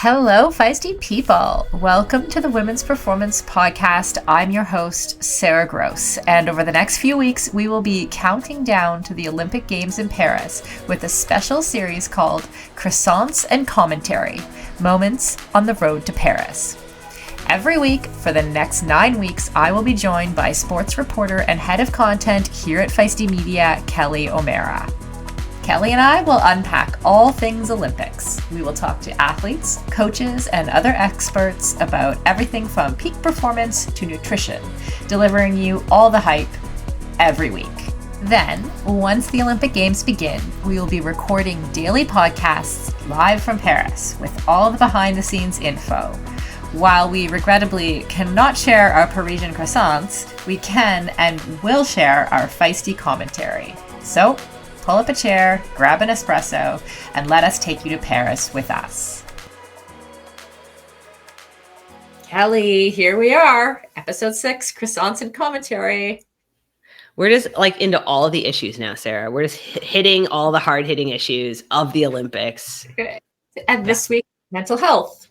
Hello, feisty people. Welcome to the Women's Performance Podcast. I'm your host, Sarah Gross, and over the next few weeks, we will be counting down to the Olympic Games in Paris with a special series called Croissants Commentary, Moments on the Road to Paris. Every week for the next 9 weeks, I will be joined by sports reporter and head of content here at Feisty Media, Kelly O'Mara. Kelly and I will unpack all things Olympics. We will talk to athletes, coaches, and other experts about everything from peak performance to nutrition, delivering you all the hype every week. Then, once the Olympic Games begin, we will be recording daily podcasts live from Paris with all the behind-the-scenes info. While we regrettably cannot share our Parisian croissants, we can and will share our feisty commentary. So, pull up a chair, grab an espresso, and let us take you to Paris with us. Kelly, here we are, episode 6, Croissants Commentary. We're just into all of the issues now, Sarah. We're just hitting all the hard-hitting issues of the Olympics. Okay. And this week, mental health.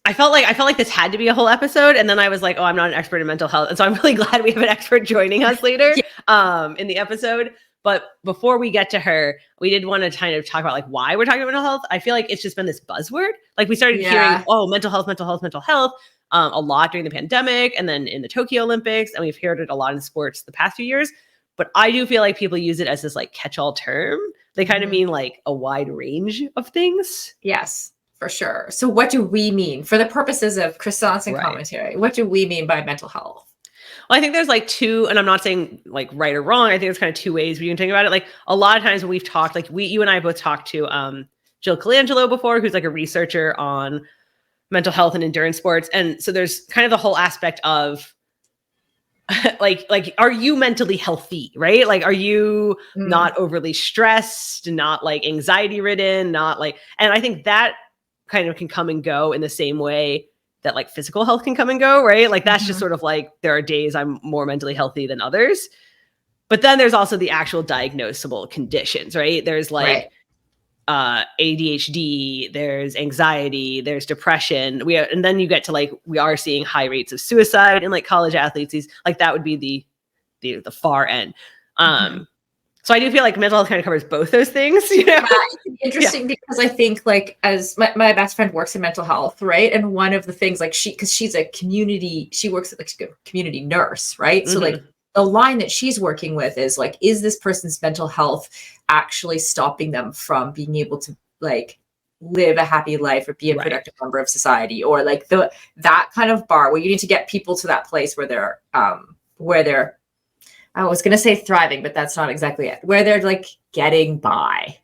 I felt like this had to be a whole episode, and then I was like, oh, I'm not an expert in mental health, and so I'm really glad we have an expert joining us later in the episode. But before we get to her, we did want to kind of talk about why we're talking about mental health. I feel like it's just been this buzzword. We started hearing, oh, mental health, a lot during the pandemic, and then in the Tokyo Olympics, and we've heard it a lot in sports the past few years. But I do feel like people use it as this catch-all term. They kind of mean a wide range of things. Yes. For sure. So what do we mean for the purposes of croissants and commentary? What do we mean by mental health? Well, I think there's two, and I'm not saying right or wrong. I think there's kind of two ways we can think about it. A lot of times when we've talked, you and I both talked to Jill Colangelo before, who's a researcher on mental health and endurance sports. And so there's kind of the whole aspect of are you mentally healthy, right? Are you not overly stressed, not anxiety ridden, and I think that kind of can come and go in the same way that physical health can come and go, right? That's just sort of there are days I'm more mentally healthy than others. But then there's also the actual diagnosable conditions, right? There's ADHD, there's anxiety, there's depression. And then you get to we are seeing high rates of suicide in college athletes. That would be the far end. So I do feel mental health kind of covers both those things, Yeah, it's interesting because I think as my best friend works in mental health, right? And one of the things she's a community, she works as a community nurse, right? So the line that she's working with is is this person's mental health actually stopping them from being able to live a happy life or be a productive member of society, or that kind of bar where you need to get people to that place where they're I was going to say thriving, but that's not exactly it. Where they're getting by,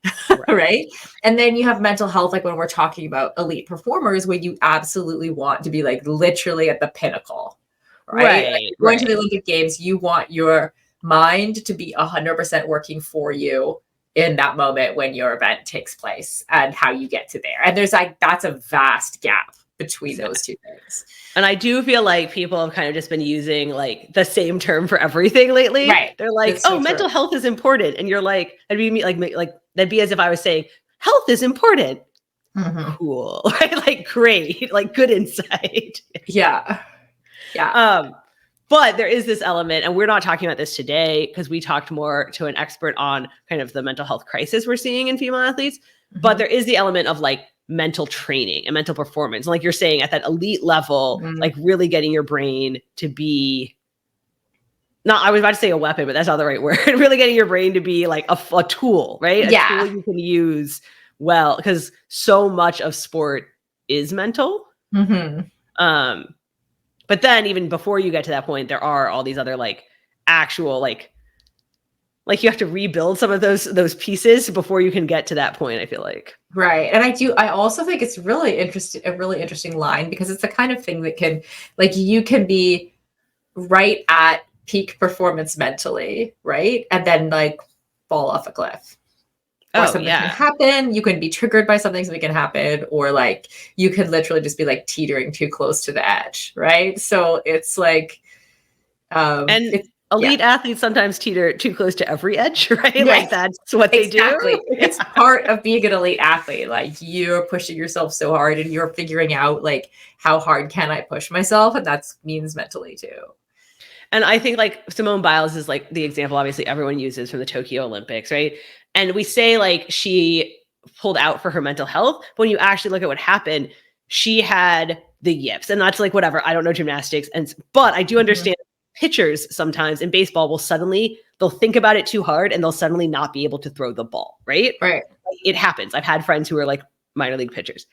right? And then you have mental health, when we're talking about elite performers, where you absolutely want to be literally at the pinnacle, right? Going to the Olympic Games, you want your mind to be 100% working for you in that moment when your event takes place and how you get to there. And there's that's a vast gap between those two things. And I do feel people have kind of just been using the same term for everything lately. Right. They're mental health is important. And you're that'd be that'd be as if I was saying health is important. Cool. Right? Great. Good insight. Yeah. But there is this element, and we're not talking about this today because we talked more to an expert on kind of the mental health crisis we're seeing in female athletes. But there is the element of mental training and mental performance. And you're saying at that elite level, really getting your brain to be not, I was about to say a weapon, but that's not the right word. Really getting your brain to be a tool, right? A tool you can use well, because so much of sport is mental. But then even before you get to that point, there are all these other actual you have to rebuild some of those pieces before you can get to that point, I feel like. Right. And I also think it's a really interesting line, because it's the kind of thing that can, you can be right at peak performance mentally, right? And then fall off a cliff. Or something can happen. You can be triggered by something can happen, or you can literally just be teetering too close to the edge, right? So it's elite athletes sometimes teeter too close to every edge, right? Yes. Like that's what they do. It's part of being an elite athlete. Like you're pushing yourself so hard and you're figuring out like how hard can I push myself? And that means mentally too. And I think like Simone Biles is like the example obviously everyone uses from the Tokyo Olympics, right? And we say like she pulled out for her mental health, but when you actually look at what happened, she had the yips, and that's like whatever. I don't know gymnastics, but I do understand pitchers sometimes in baseball they'll think about it too hard and they'll suddenly not be able to throw the ball, right? Right. It happens. I've had friends who are like minor league pitchers.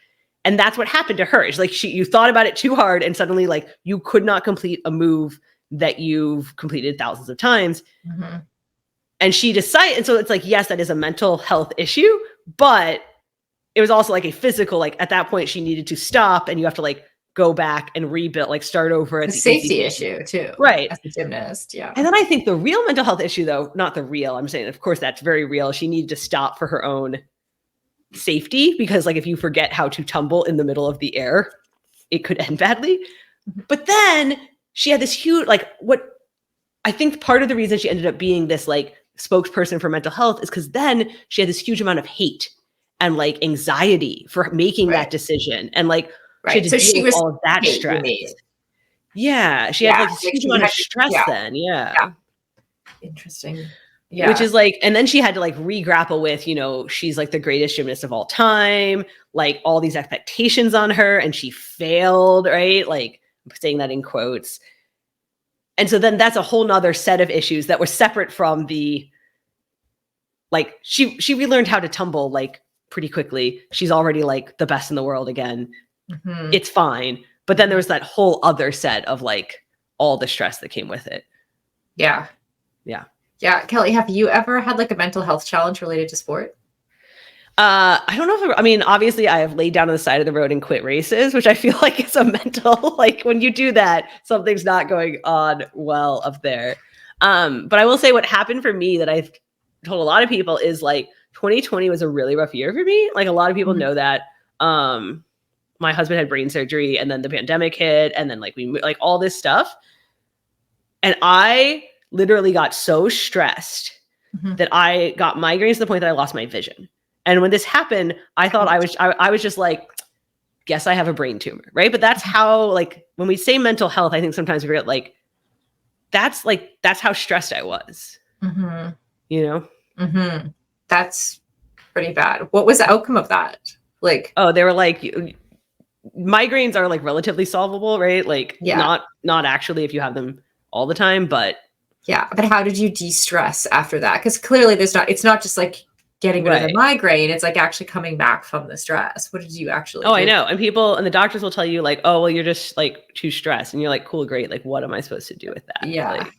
And that's what happened to her. It's like you thought about it too hard and suddenly like you could not complete a move that you've completed thousands of times. Mm-hmm. And she decided, and so it's like, yes, that is a mental health issue, but it was also like a physical, like at that point she needed to stop and you have to like go back and rebuild, like start over at the safety issue too. Right. As a gymnast. Yeah. And then I think the real mental health issue though, not the real, I'm saying, of course, that's very real. She needed to stop for her own safety because like if you forget how to tumble in the middle of the air, it could end badly. But then she had this huge, like what I think part of the reason she ended up being this like spokesperson for mental health is because then she had this huge amount of hate and like anxiety for making that decision. And like she had to deal with all of that stress. Yeah. She had like this huge amount of stress then. Yeah. Interesting. Yeah. Which is like, and then she had to like re-grapple with, she's like the greatest gymnast of all time, like all these expectations on her, and she failed, right? Like I'm saying that in quotes. And so then that's a whole nother set of issues that were separate from the, like, she relearned how to tumble like pretty quickly. She's already like the best in the world again. Mm-hmm. It's fine. But then there was that whole other set of like all the stress that came with it. Yeah. Yeah. Yeah. Kelly, have you ever had like a mental health challenge related to sport? I don't know if, obviously I have laid down on the side of the road and quit races, which I feel like is a mental, like when you do that, something's not going on well up there. But I will say what happened for me that I've told a lot of people is like 2020 was a really rough year for me. Like a lot of people know that. My husband had brain surgery and then the pandemic hit and then like we like all this stuff. And I literally got so stressed that I got migraines to the point that I lost my vision. And when this happened, I thought I was just like, guess I have a brain tumor, right? But that's how, like, when we say mental health, I think sometimes we forget, like, that's how stressed I was, That's pretty bad. What was the outcome of that? Like, oh, they were like, migraines are like relatively solvable, right? Like, not actually if you have them all the time, but. Yeah. But how did you de-stress after that? Because clearly it's not just like getting rid of the migraine. It's like actually coming back from the stress. What did you actually do? I know. And the doctors will tell you like, oh, well, you're just like too stressed. And you're like, cool, great. Like, what am I supposed to do with that? Yeah. Like,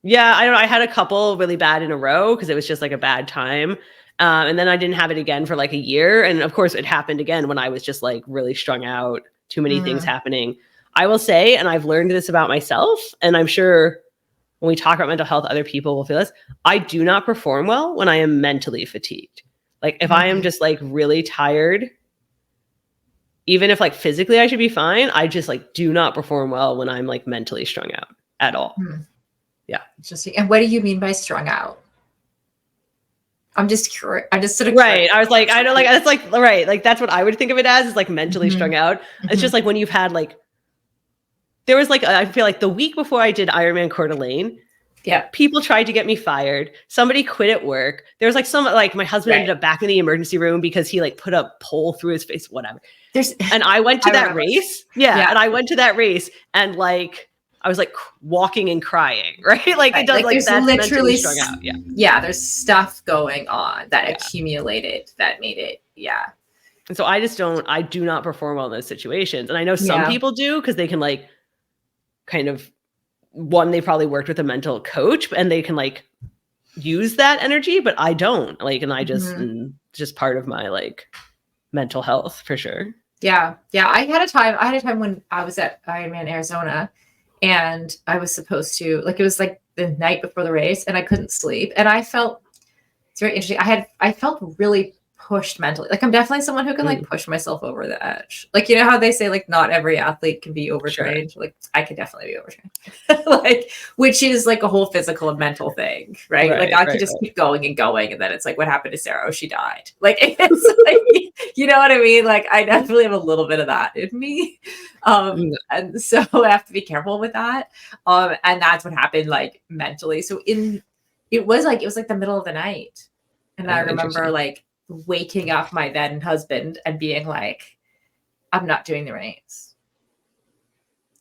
yeah, I don't know. I had a couple really bad in a row because it was just like a bad time. And then I didn't have it again for like a year. And of course it happened again when I was just like really strung out, too many things happening. I will say, and I've learned this about myself, and I'm sure when we talk about mental health, other people will feel this. I do not perform well when I am mentally fatigued. Like if I am just like really tired, even if like physically I should be fine, I just like do not perform well when I'm like mentally strung out at all. Yeah. Interesting. And what do you mean by strung out? I'm just curious. I just sort of right. I was like, I don't like, it's like, right. Like that's what I would think of it as, is like mentally strung out. It's just like when you've had like, there was like, I feel like the week before I did Ironman Coeur d'Alene, people tried to get me fired. Somebody quit at work. There was like my husband ended up back in the emergency room because he like put a pole through his face, whatever. And I went to that race. Yeah. And I went to that race and like, I was like walking and crying, right? Like it does like that's literally strung out. Yeah. Yeah. There's stuff going on that accumulated that made it. Yeah. And so I do not perform well in those situations. And I know some people do because they can like kind of they probably worked with a mental coach and they can like use that energy, but I don't like, and I just part of my like mental health for sure. Yeah. Yeah. I had a time when I was at Ironman Arizona and I was supposed to, like, it was like the night before the race and I couldn't sleep. And it's very interesting. I felt really pushed mentally. Like I'm definitely someone who can like push myself over the edge. Like, you know how they say like not every athlete can be overtrained? Sure. Like I could definitely be overtrained. Like, which is like a whole physical and mental thing, right? Like I could just keep going and going. And then it's like, what happened to Sarah? Oh, she died. Like it's like, you know what I mean? Like I definitely have a little bit of that in me. And so I have to be careful with that. And that's what happened like mentally. So it was like the middle of the night. And I remember like waking up my then husband and being like, I'm not doing the race.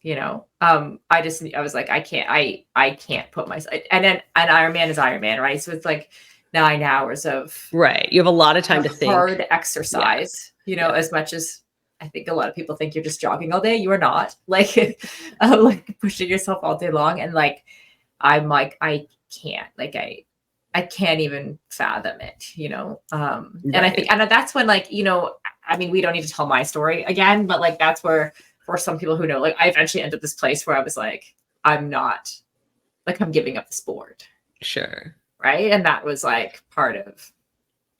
You know, I was like, I can't put myself, and then an Ironman is Ironman, right? So it's like 9 hours of, right. You have a lot of time to think. Hard exercise, you know, as much as I think a lot of people think you're just jogging all day. You are not like, like pushing yourself all day long. And like, I'm like, I can't, like, I can't even fathom it, you know? And I think, and that's when like, you know, I mean, we don't need to tell my story again, but like, that's where, for some people who know, like I eventually ended up this place where I was like, I'm giving up the sport. Sure. Right. And that was like part of,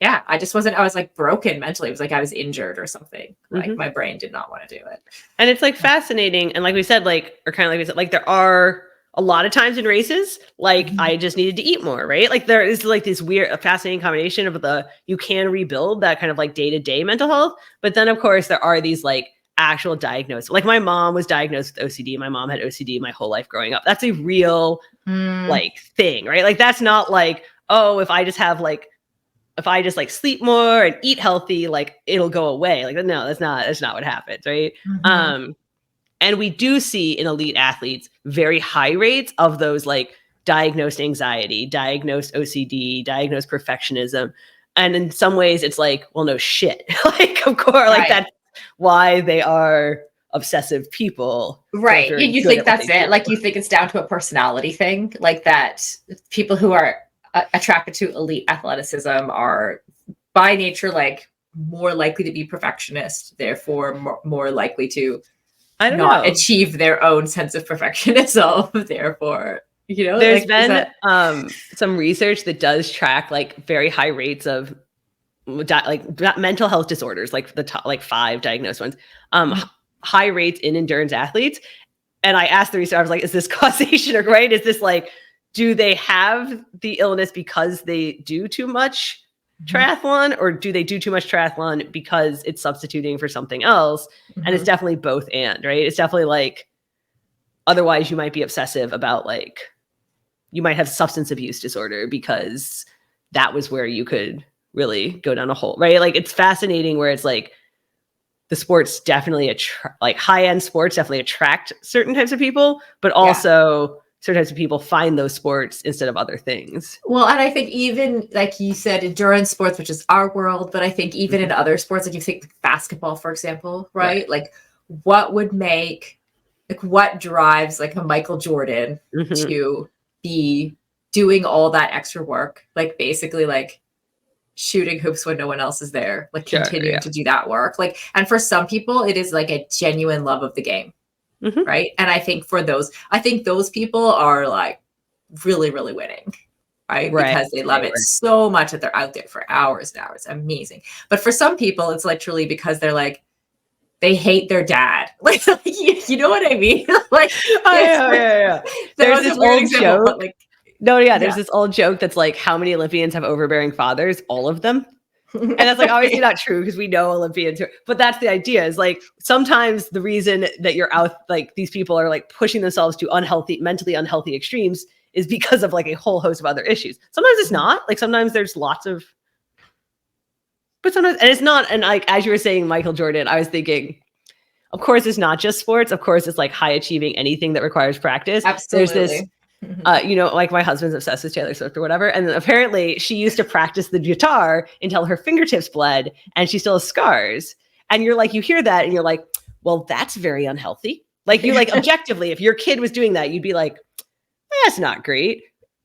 I was like broken mentally. It was like I was injured or something. Like my brain did not want to do it. And it's like fascinating. And like we said, like, or kind of like we said, like there are a lot of times in races, like I just needed to eat more, right? Like there is like this weird, fascinating combination of you can rebuild that kind of like day-to-day mental health. But then of course there are these like actual diagnosis. Like my mom was diagnosed with OCD. My mom had OCD my whole life growing up. That's a real like thing, right? Like that's not like, oh, if I just like sleep more and eat healthy, like it'll go away. Like, no, that's not what happens. Right. And we do see in elite athletes very high rates of those like diagnosed anxiety, diagnosed OCD, diagnosed perfectionism. And in some ways it's like, well, no shit. Like, of course, like that's why they are obsessive people. Right. You think that's it. Like you think it's down to a personality thing, like that people who are attracted to elite athleticism are by nature like more likely to be perfectionist, therefore more likely to not achieve their own sense of perfectionism. Therefore, you know, there's been some research that does track like very high rates of like mental health disorders, like the top like 5 diagnosed ones, high rates in endurance athletes. And I asked the researcher, I was like, is this causation or right? Is this like, do they have the illness because they do too much triathlon, or do they do too much triathlon because it's substituting for something else? And it's definitely both and, right? It's definitely like, otherwise you might be obsessive about like, you might have substance abuse disorder because that was where you could really go down a hole, right? Like it's fascinating where it's like the sports definitely like high-end sports definitely attract certain types of people, but also certain types of people find those sports instead of other things. Well, and I think even like you said, endurance sports, which is our world, but I think even in other sports, like you think basketball, for example, right? Like what drives like a Michael Jordan to be doing all that extra work, like basically like shooting hoops when no one else is there, like continuing to do that work. Like, and for some people, it is like a genuine love of the game. Right. And I think those people are like really, really winning. Right. Because they love it so much that they're out there for hours and hours. Amazing. But for some people, it's literally because they're like, they hate their dad. Like, you know what I mean? Like, there's this old joke. But like, there's this old joke that's like, how many Olympians have overbearing fathers? All of them. And that's like obviously not true because we know Olympians, but that's the idea is like sometimes the reason that you're out, like these people are like pushing themselves to mentally unhealthy extremes is because of like a whole host of other issues. Sometimes it's not, like sometimes there's lots of, but sometimes, and it's not. And like, as you were saying, Michael Jordan, I was thinking, of course, it's not just sports. Of course, it's like high achieving anything that requires practice. Absolutely. There's this, you know, like my husband's obsessed with Taylor Swift or whatever. And apparently she used to practice the guitar until her fingertips bled and she still has scars. And you're like, you hear that and you're like, well, that's very unhealthy. Like you like objectively, if your kid was doing that, you'd be like, that's not great.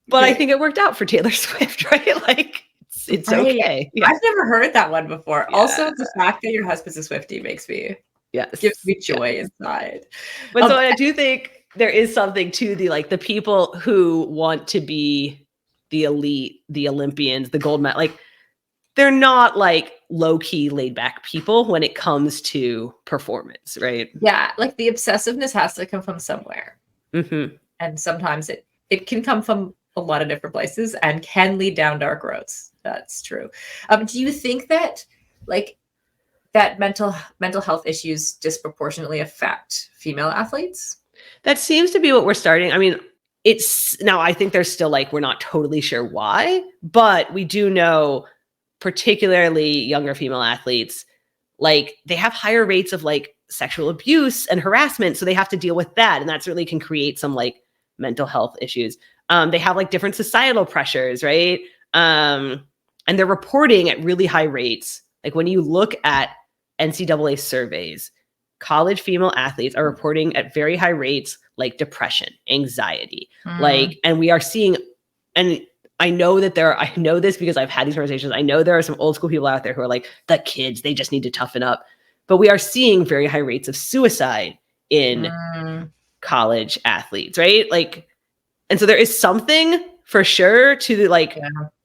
But I think it worked out for Taylor Swift, right? Like it's okay. Yeah. I've never heard that one before. Yeah. Also, the fact that your husband's a Swiftie makes me, gives me joy inside. But so I do think there is something to the people who want to be the elite, the Olympians, the gold medal, like they're not like low-key laid back people when it comes to performance, right? Yeah, like the obsessiveness has to come from somewhere. Mm-hmm. And sometimes it can come from a lot of different places and can lead down dark roads. That's true. Do you think that like that mental health issues disproportionately affect female athletes? That seems to be what we're starting. I mean, it's now I think there's still like we're not totally sure why, but we do know particularly younger female athletes, like they have higher rates of like sexual abuse and harassment. So they have to deal with that. And that certainly can create some like mental health issues. They have like different societal pressures, right? And they're reporting at really high rates. Like when you look at NCAA surveys, college female athletes are reporting at very high rates like depression, anxiety, like, and we are seeing, and I know this because I've had these conversations. I know there are some old school people out there who are like, the kids, they just need to toughen up. But we are seeing very high rates of suicide in college athletes, right? Like, and so there is something for sure to like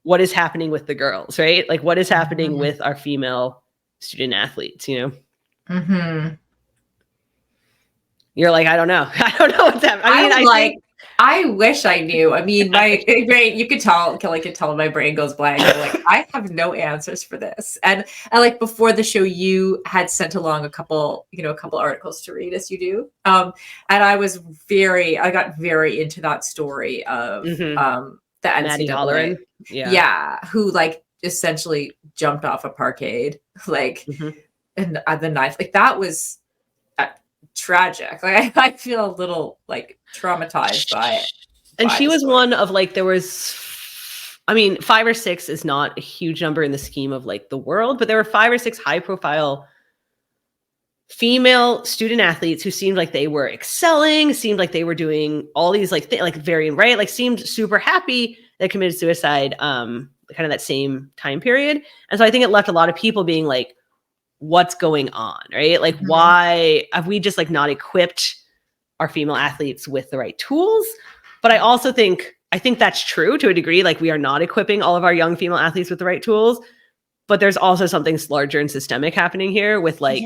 what is happening with the girls, right? Like what is happening with our female student athletes, you know? Mm-hmm. You're like, I don't know. I don't know what's happening. I mean, I wish I knew. I mean, my brain, you could tell, Kelly could tell my brain goes blank. I'm like, I have no answers for this. And like before the show, you had sent along a couple articles to read as you do. And I got very into that story of the Maddie NCAA. Yeah. Who like essentially jumped off a parkade, like, and the knife, like that was tragic. Like I feel a little like traumatized by it. And she was one of like, there was, I mean, 5 or 6 is not a huge number in the scheme of like the world, but there were 5 or 6 high profile female student athletes who seemed like they were excelling, seemed like they were doing all these like very right, like seemed super happy that committed suicide, kind of that same time period. And so I think it left a lot of people being like, what's going on, right? Like, why have we just like not equipped our female athletes with the right tools? But I also think that's true to a degree. Like we are not equipping all of our young female athletes with the right tools, but there's also something larger and systemic happening here with like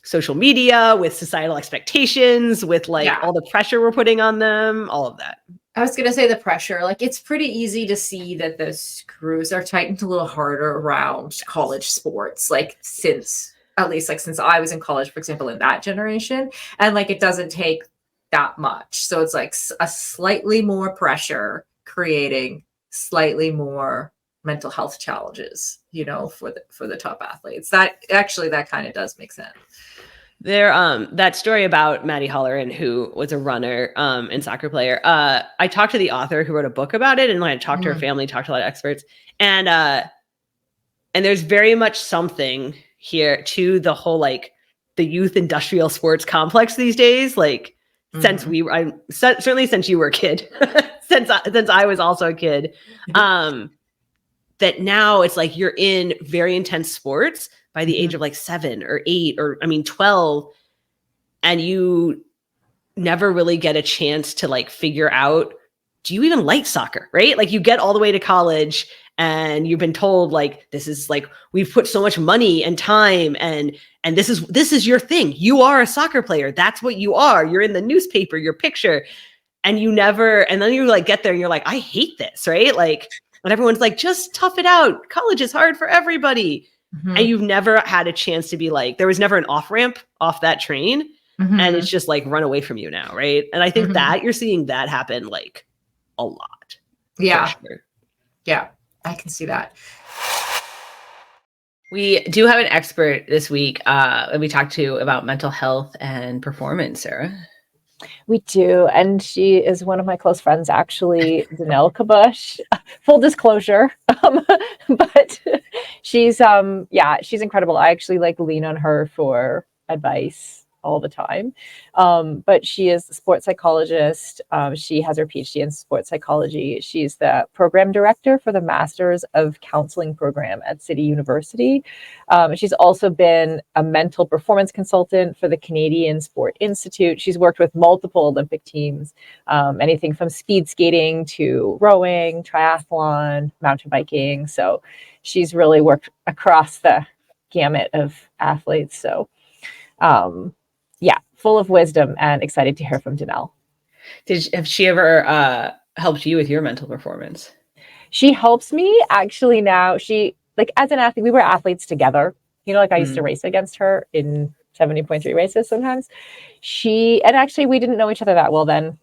social media, with societal expectations, with like all the pressure we're putting on them, all of that. I was going to say the pressure, like it's pretty easy to see that the screws are tightened a little harder around college sports, like since I was in college, for example, in that generation, and like it doesn't take that much. So it's like a slightly more pressure creating slightly more mental health challenges, you know, for the top athletes. That kind of does make sense. There, that story about Maddie Holleran, who was a runner and soccer player. I talked to the author who wrote a book about it, and I talked to her family, talked to a lot of experts, and there's very much something here to the whole like the youth industrial sports complex these days. Like since certainly since you were a kid, since I was also a kid, that now it's like you're in very intense sports by the age of like 7 or 8 or 12, and you never really get a chance to like figure out, do you even like soccer, right? Like you get all the way to college and you've been told like, this is like, we've put so much money and time and this is your thing. You are a soccer player. That's what you are. You're in the newspaper, your picture, and then you like get there and you're like, I hate this, right? Like, and everyone's like, just tough it out. College is hard for everybody. And you've never had a chance to be like, there was never an off ramp off that train. And it's just like run away from you now. Right. And I think that you're seeing that happen like a lot. Yeah. Sure. Yeah. I can see that. We do have an expert this week that we talked to about mental health and performance, Sarah. We do. And she is one of my close friends, actually, Danelle Kabush. Full disclosure. But she's incredible. I actually like lean on her for advice all the time. But she is a sports psychologist. She has her PhD in sports psychology. She's the program director for the Masters of Counseling program at City University. She's also been a mental performance consultant for the Canadian Sport Institute. She's worked with multiple Olympic teams, anything from speed skating to rowing, triathlon, mountain biking. So she's really worked across the gamut of athletes. So yeah, full of wisdom and excited to hear from Danelle. Have she ever helped you with your mental performance? She helps me actually now. She, like, as an athlete, we were athletes together. You know, like I used to race against her in 70.3 races sometimes. And actually we didn't know each other that well then,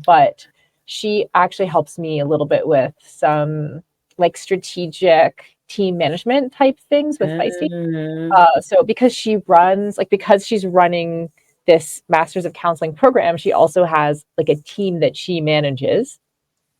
but she actually helps me a little bit with some like strategic team management type things with Feisty. So because she's running this Masters of Counseling program, she also has like a team that she manages,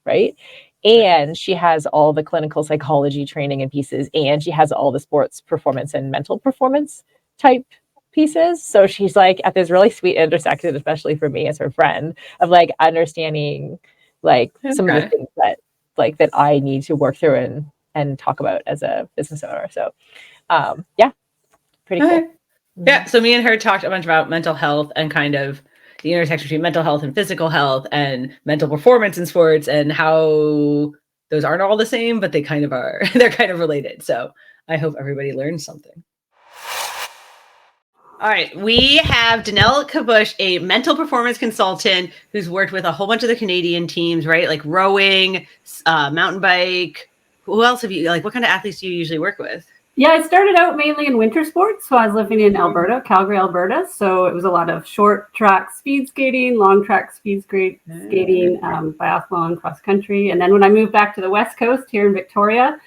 right? And she has all the clinical psychology training and pieces, and she has all the sports performance and mental performance type pieces. So she's like at this really sweet intersection, especially for me as her friend, of like understanding like some of the things that I need to work through and talk about as a business owner. So yeah, pretty cool. Yeah. So me and her talked a bunch about mental health and kind of the intersection between mental health and physical health and mental performance in sports and how those aren't all the same, but they kind of are. They're kind of related. So I hope everybody learns something. All right. We have Danelle Kabush, a mental performance consultant who's worked with a whole bunch of the Canadian teams, right? Like rowing, mountain bike. Who else have you, like, what kind of athletes do you usually work with? Yeah, I started out mainly in winter sports. So I was living in Alberta, Calgary, Alberta. So it was a lot of short track speed skating, long track speed skating, biathlon, cross country. And then when I moved back to the West Coast here in Victoria,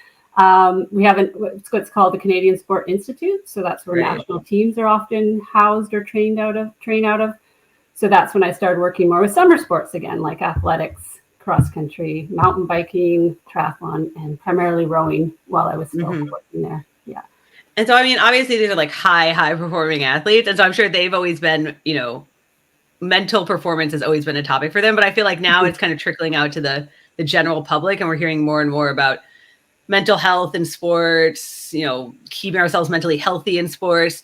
we have what's called the Canadian Sport Institute. So that's where national teams are often housed or train out of. So that's when I started working more with summer sports again, like athletics, cross country, mountain biking, triathlon, and primarily rowing while I was still working there. Yeah. And so, I mean, obviously these are like high performing athletes. And so I'm sure they've always been, mental performance has always been a topic for them. But I feel like now it's kind of trickling out to the general public, and we're hearing more and more about mental health in sports, keeping ourselves mentally healthy in sports.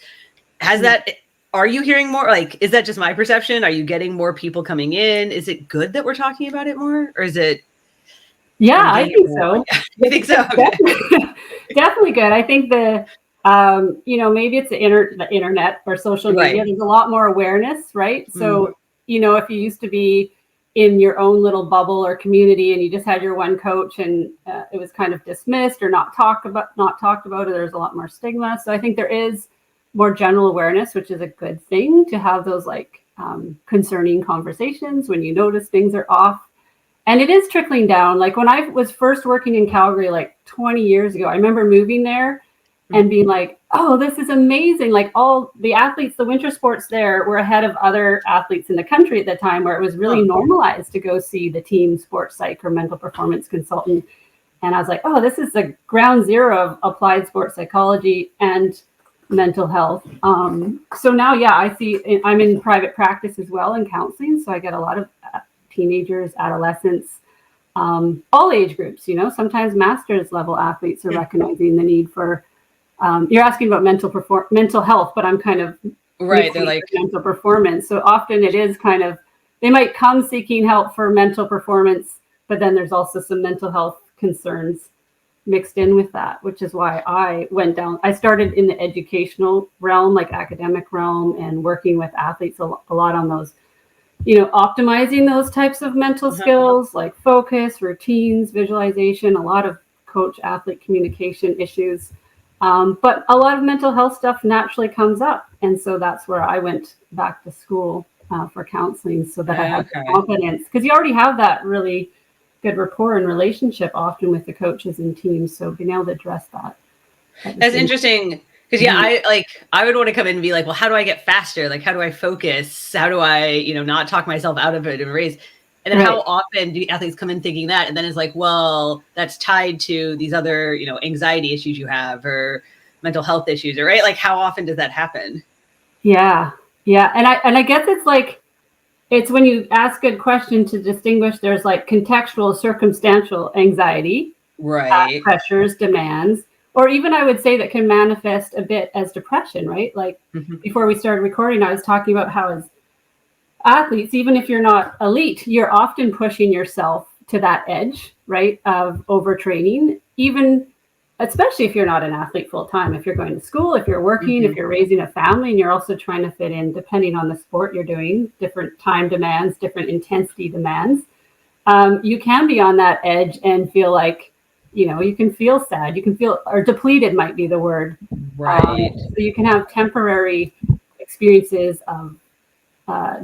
Are you hearing more? Like, is that just my perception? Are you getting more people coming in? Is it good that we're talking about it more? Or is it? Yeah, I think so. I think so. Okay. Definitely good. I think maybe it's the internet or social media. Right. There's a lot more awareness, right? So, if you used to be in your own little bubble or community and you just had your one coach and it was kind of dismissed or not talked about, or there's a lot more stigma. So I think there is more general awareness, which is a good thing to have those concerning conversations when you notice things are off. And it is trickling down. Like when I was first working in Calgary, 20 years ago, I remember moving there and being like, oh, this is amazing. Like all the athletes, the winter sports there were ahead of other athletes in the country at the time, where it was really normalized to go see the team sports psych or mental performance consultant. And I was like, oh, this is the ground zero of applied sports psychology and mental health. So now, I see I'm in private practice as well in counseling. So I get a lot of teenagers, adolescents, all age groups, sometimes master's level athletes are recognizing the need for, you're asking about mental health, but I'm kind of right. They're like mental performance. So often it is kind of, they might come seeking help for mental performance, but then there's also some mental health concerns mixed in with that, which is why I started in the educational realm, like academic realm, and working with athletes a lot on those, optimizing those types of mental skills like focus, routines, visualization, a lot of coach athlete communication issues. But a lot of mental health stuff naturally comes up. And so that's where I went back to school for counseling, so that I had confidence, because you already have that really good rapport and relationship often with the coaches and teams. So being able to address that. That's interesting. Because I would want to come in and be like, well, how do I get faster? Like, how do I focus? How do I, not talk myself out of it in a race? And then how often do athletes come in thinking that? And then it's like, well, that's tied to these other, anxiety issues you have or mental health issues, right? Like, how often does that happen? Yeah. Yeah. And I guess it's when you ask good question to distinguish, there's contextual, circumstantial anxiety, right? Pressures, demands. Or even I would say that can manifest a bit as depression, right? Before we started recording, I was talking about how as athletes, even if you're not elite, you're often pushing yourself to that edge, right, of overtraining. Even especially if you're not an athlete full time, if you're going to school, if you're working, if you're raising a family, and you're also trying to fit in, depending on the sport you're doing, different time demands, different intensity demands. You can be on that edge and feel like, you can feel sad, you can feel, or depleted might be the word. Right. So you can have temporary experiences of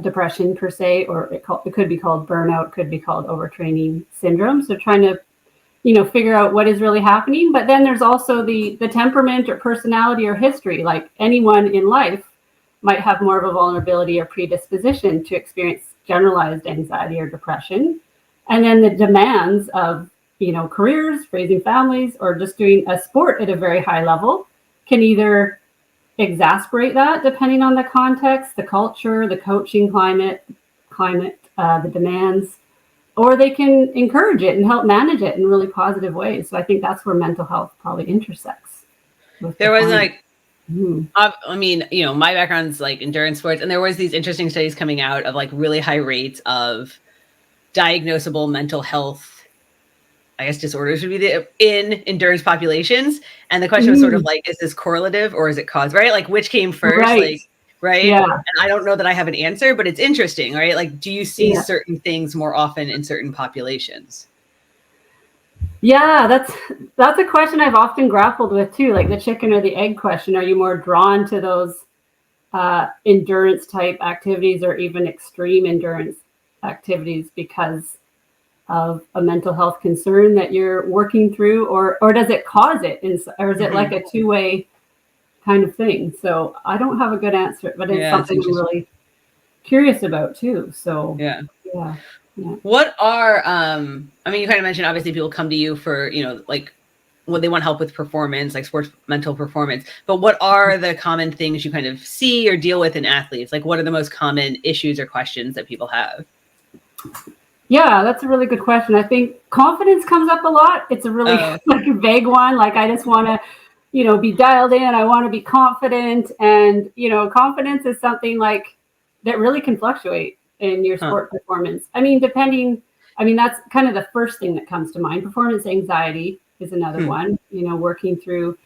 depression per se, or it could be called burnout, could be called overtraining syndrome. So trying to, figure out what is really happening. But then there's also the temperament or personality or history. Like anyone in life might have more of a vulnerability or predisposition to experience generalized anxiety or depression. And then the demands of, careers, raising families, or just doing a sport at a very high level can either exacerbate that depending on the context, the culture, the coaching climate, the demands, or they can encourage it and help manage it in really positive ways. So I think that's where mental health probably intersects. There was like, I mean, my background's like endurance sports, and there was these interesting studies coming out of like really high rates of diagnosable mental health, I guess disorders would be in endurance populations. And the question was sort of like, is this correlative or is it cause, right? Like which came first? Right. Like, right. Yeah. And I don't know that I have an answer, but it's interesting, right? Like, do you see certain things more often in certain populations? Yeah, that's a question I've often grappled with too, like the chicken or the egg question. Are you more drawn to those endurance type activities or even extreme endurance activities because of a mental health concern that you're working through, or does it cause it, or is it like a two-way kind of thing? So I don't have a good answer, but it's something I'm really curious about too. So yeah. What are I mean, you kind of mentioned obviously people come to you for, like when they want help with performance, like sports mental performance, but what are the common things you kind of see or deal with in athletes? Like what are the most common issues or questions that people have? Yeah, that's a really good question. I think confidence comes up a lot. It's a really like a vague one. Like I just want to, be dialed in. I want to be confident. And, confidence is something like that really can fluctuate in your sport performance. I mean, that's kind of the first thing that comes to mind. Performance anxiety is another one, working through,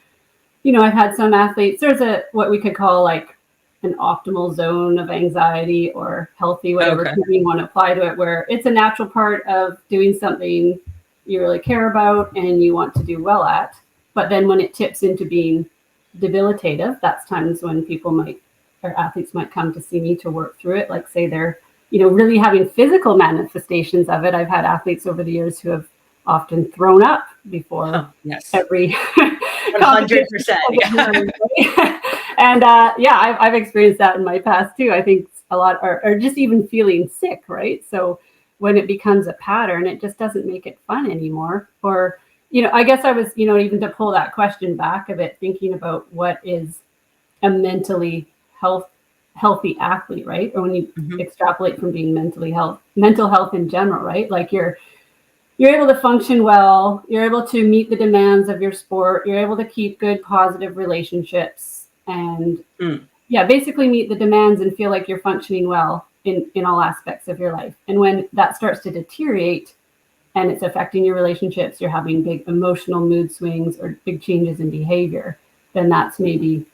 I've had some athletes, there's what we could call like an optimal zone of anxiety or healthy, whatever term you want to apply to it, where it's a natural part of doing something you really care about and you want to do well at. But then when it tips into being debilitative, that's times when athletes might come to see me to work through it. Like say they're, really having physical manifestations of it. I've had athletes over the years who have often thrown up before every 100%. And I've experienced that in my past too. I think a lot are just even feeling sick, right? So when it becomes a pattern, it just doesn't make it fun anymore. Or, I guess I was, even to pull that question back a bit, thinking about what is a mentally healthy athlete, right? Or when you extrapolate from being mental health in general, right? Like you're able to function well, you're able to meet the demands of your sport, you're able to keep good, positive relationships, and basically meet the demands and feel like you're functioning well in all aspects of your life. And when that starts to deteriorate and it's affecting your relationships, you're having big emotional mood swings or big changes in behavior, then that's maybe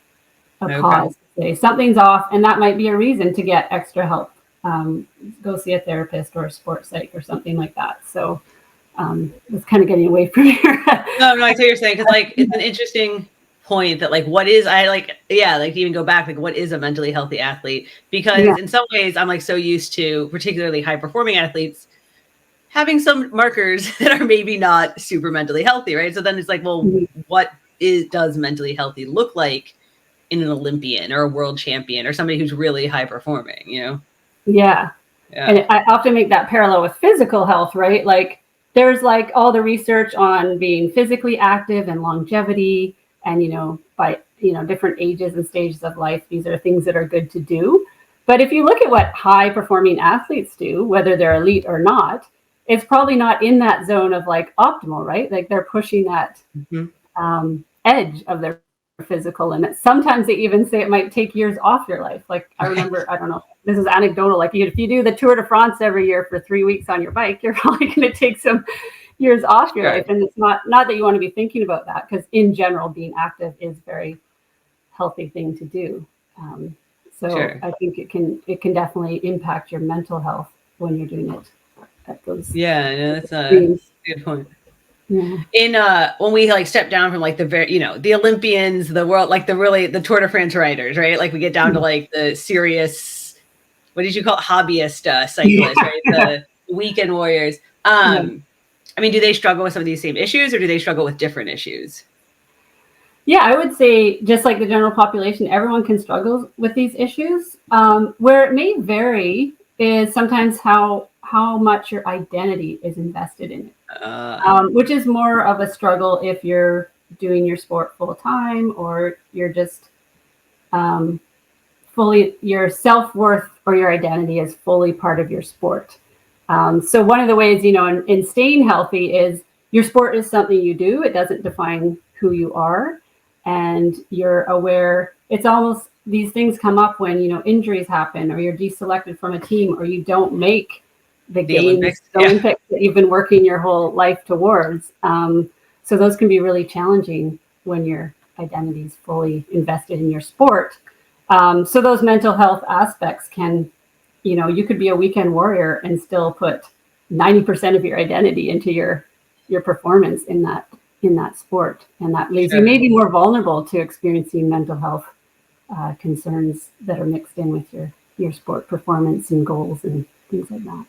a cause to say something's off, and that might be a reason to get extra help. Go see a therapist or a sports psych or something like that. So it's kind of getting away from here. No, I see what you're saying, because like it's an interesting point that like what is like even go back, like what is a mentally healthy athlete? Because in some ways I'm like so used to particularly high performing athletes having some markers that are maybe not super mentally healthy, right? So then it's like, well, what does mentally healthy look like in an Olympian or a world champion or somebody who's really high performing, Yeah. And I often make that parallel with physical health, right? Like there's like all the research on being physically active and longevity, and by different ages and stages of life, these are things that are good to do. But if you look at what high performing athletes do, whether they're elite or not, it's probably not in that zone of like optimal, right? Like they're pushing that edge of their physical limits. Sometimes they even say it might take years off your life. Like I remember, I don't know, this is anecdotal, like if you do the Tour de France every year for 3 weeks on your bike, you're probably going to take some years off your life. And it's not that you want to be thinking about that, because in general, being active is a very healthy thing to do. I think it can definitely impact your mental health when you're doing it at those. Yeah, no, that's a good point. Yeah. In when we like step down from like the very, the Olympians, the world, like the Tour de France riders, right? Like we get down to like the serious, what did you call it, hobbyist cyclists, right? The weekend warriors. I mean, do they struggle with some of these same issues, or do they struggle with different issues? Yeah, I would say just like the general population, everyone can struggle with these issues. Where it may vary is sometimes how much your identity is invested in it, which is more of a struggle if you're doing your sport full time, or you're just fully, your self-worth or your identity is fully part of your sport. So one of the ways, in staying healthy is your sport is something you do. It doesn't define who you are. And you're aware, it's almost, these things come up when, injuries happen, or you're deselected from a team, or you don't make the games, Olympics that you've been working your whole life towards. So those can be really challenging when your identity is fully invested in your sport. So those mental health aspects can, you could be a weekend warrior and still put 90% of your identity into your performance in that sport, and that leaves you maybe more vulnerable to experiencing mental health concerns that are mixed in with your sport performance and goals and things like that.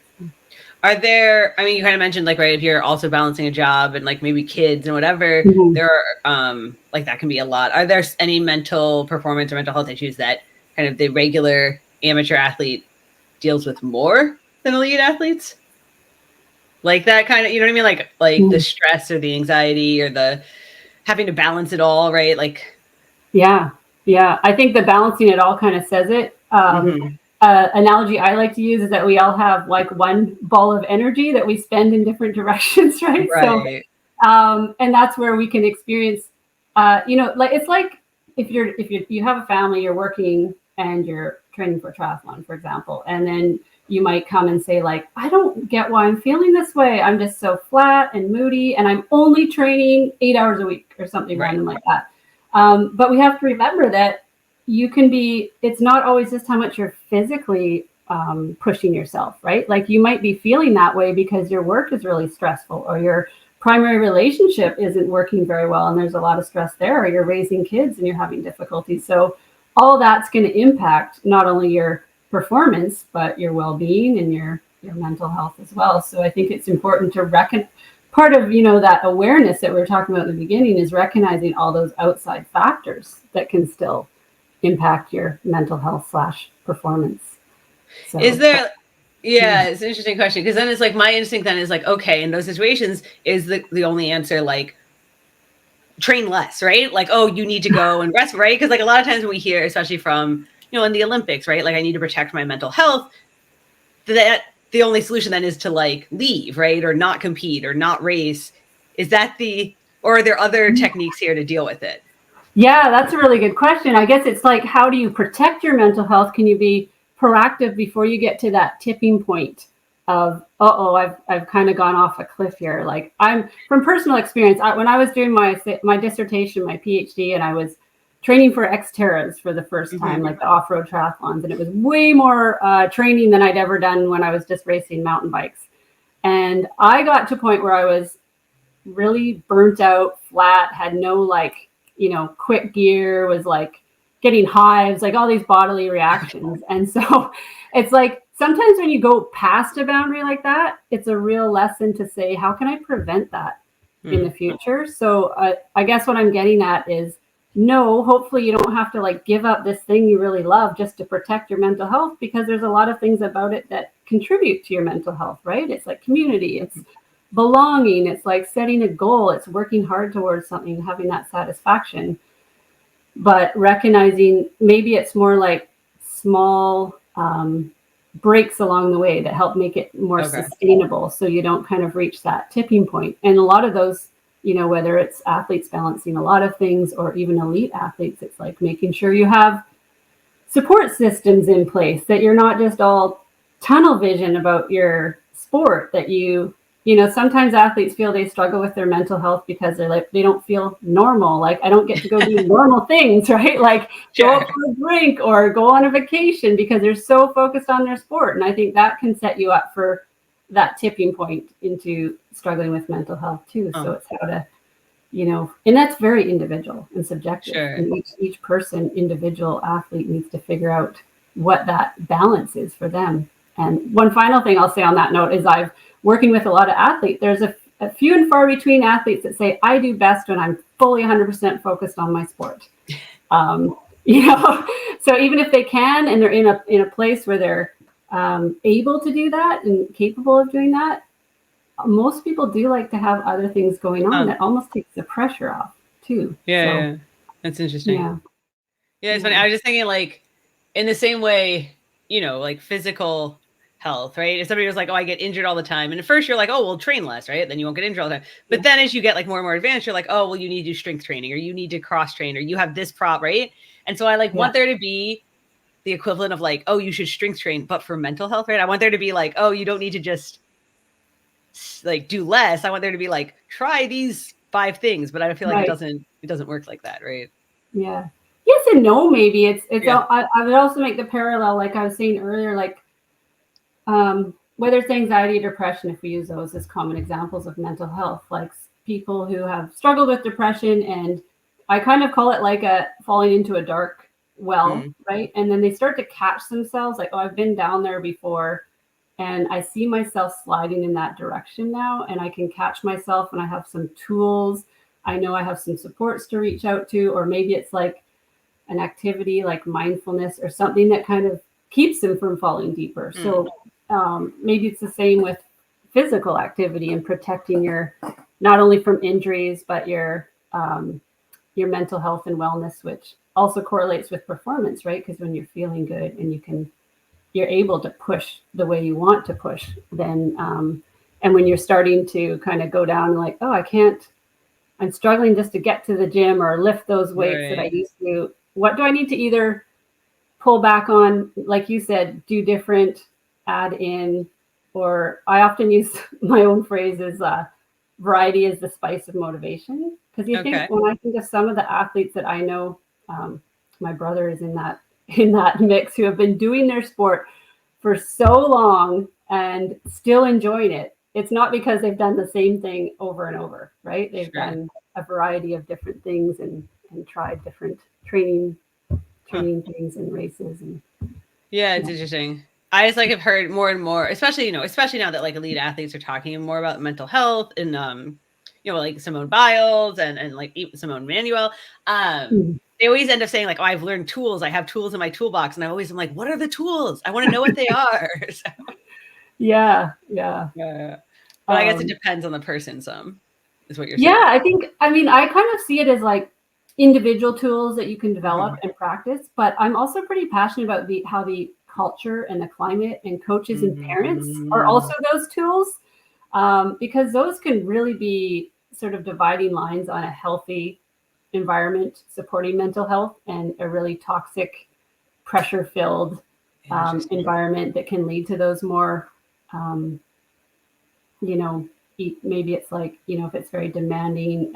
Are there, I mean, you kind of mentioned like, right, if you're also balancing a job and like maybe kids and whatever, there are like that can be a lot. Are there any mental performance or mental health issues that kind of the regular amateur athlete deals with more than elite athletes? Like that kind of, you know what I mean? Like the stress or the anxiety or the having to balance it all, right? Like, yeah. I think the balancing it all kind of says it. Analogy I like to use is that we all have like one ball of energy that we spend in different directions, right? So, and that's where we can experience, like it's like if you have a family, you're working and you're training for triathlon, for example, and then you might come and say like, I don't get why I'm feeling this way. I'm just so flat and moody, and I'm only training 8 hours a week or something random like that. But we have to remember that you can be, it's not always just how much you're physically pushing yourself, right? Like you might be feeling that way because your work is really stressful, or your primary relationship isn't working very well and there's a lot of stress there, or you're raising kids and you're having difficulties. So all that's going to impact not only your performance, but your well-being and your mental health as well. So I think it's important to part of, that awareness that we were talking about in the beginning is recognizing all those outside factors that can still impact your mental health / performance. So, is there, it's an interesting question, because then it's like my instinct then is like, okay, in those situations, is the only answer like train less, right? Like, oh, you need to go and rest, right? Because like a lot of times when we hear, especially from, in the Olympics, right? Like I need to protect my mental health, that the only solution then is to like leave, right? Or not compete or not race. Is that or are there other techniques here to deal with it? Yeah, that's a really good question. I guess it's like, how do you protect your mental health? Can you be proactive before you get to that tipping point of, I've kind of gone off a cliff here. Like I'm from personal experience, when I was doing my dissertation, my PhD, and I was training for Xterras for the first time, like the off-road triathlons. And it was way more training than I'd ever done when I was just racing mountain bikes. And I got to a point where I was really burnt out, flat, had no quick gear, was like getting hives, like all these bodily reactions. And so it's like, sometimes when you go past a boundary like that, it's a real lesson to say, how can I prevent that in the future? So I guess what I'm getting at is, no, hopefully you don't have to like give up this thing you really love just to protect your mental health, because there's a lot of things about it that contribute to your mental health, right? It's like community, it's belonging, it's like setting a goal, it's working hard towards something, having that satisfaction. But recognizing maybe it's more like small breaks along the way that help make it more sustainable, so you don't kind of reach that tipping point. And a lot of those, whether it's athletes balancing a lot of things or even elite athletes, it's like making sure you have support systems in place, that you're not just all tunnel vision about your sport, that you sometimes athletes feel they struggle with their mental health because they're like, they don't feel normal. Like, I don't get to go do normal things, right? Like go out for a drink or go on a vacation because they're so focused on their sport. And I think that can set you up for that tipping point into struggling with mental health too. So it's how to, and that's very individual and subjective. And each person, individual athlete needs to figure out what that balance is for them. And one final thing I'll say on that note is I've working with a lot of athletes. There's a few and far between athletes that say, I do best when I'm fully 100% focused on my sport. So even if they can, and they're in a place where they're able to do that and capable of doing that, most people do like to have other things going on that almost takes the pressure off too. Yeah. That's interesting. Yeah, it's funny. I was just thinking, like, in the same way, like physical health, right? If somebody was like, oh, I get injured all the time. And at first you're like, oh, well, train less, right? Then you won't get injured all the time. But then as you get like more and more advanced, you're like, oh, well, you need to do strength training, or you need to cross train, or you have this prop, right? And so I want there to be the equivalent of like, oh, you should strength train, but for mental health, right? I want there to be like, oh, you don't need to just like do less. I want there to be like, try these 5 things, but I feel like it doesn't work like that, right? Yeah. Yes and no, maybe. I would also make the parallel, like I was saying earlier, like whether it's anxiety, depression, if we use those as common examples of mental health, like people who have struggled with depression, and I kind of call it like a falling into a dark well, right? And then they start to catch themselves like, oh, I've been down there before, and I see myself sliding in that direction now, and I can catch myself, and I have some tools. I know I have some supports to reach out to, or maybe it's like an activity like mindfulness or something that kind of keeps them from falling deeper. So maybe it's the same with physical activity and protecting your, not only from injuries, but your mental health and wellness, which also correlates with performance, right? Because when you're feeling good and you're able to push the way you want to push, then and when you're starting to kind of go down like, oh, I'm struggling just to get to the gym or lift those weights that I used to. What do I need to either pull back on, like you said, do different, add in, or I often use my own phrase is variety is the spice of motivation. Because think when I think of some of the athletes that I know, my brother is in that mix, who have been doing their sport for so long and still enjoying it. It's not because they've done the same thing over and over, right? They've done a variety of different things and tried different training things and races. And it's interesting. I just have heard more and more, especially now that like elite athletes are talking more about mental health and like Simone Biles and like Simone Manuel. They always end up saying like, oh, I've learned tools. I have tools in my toolbox. And I'm like, what are the tools? I want to know what they are. So. Yeah. But I guess it depends on the person some, is what you're saying. Yeah, I kind of see it as like individual tools that you can develop and practice, but I'm also pretty passionate about how the culture and the climate and coaches and parents are also those tools, because those can really be sort of dividing lines on a healthy environment supporting mental health and a really toxic, pressure-filled environment that can lead to those more, maybe it's like, if it's very demanding,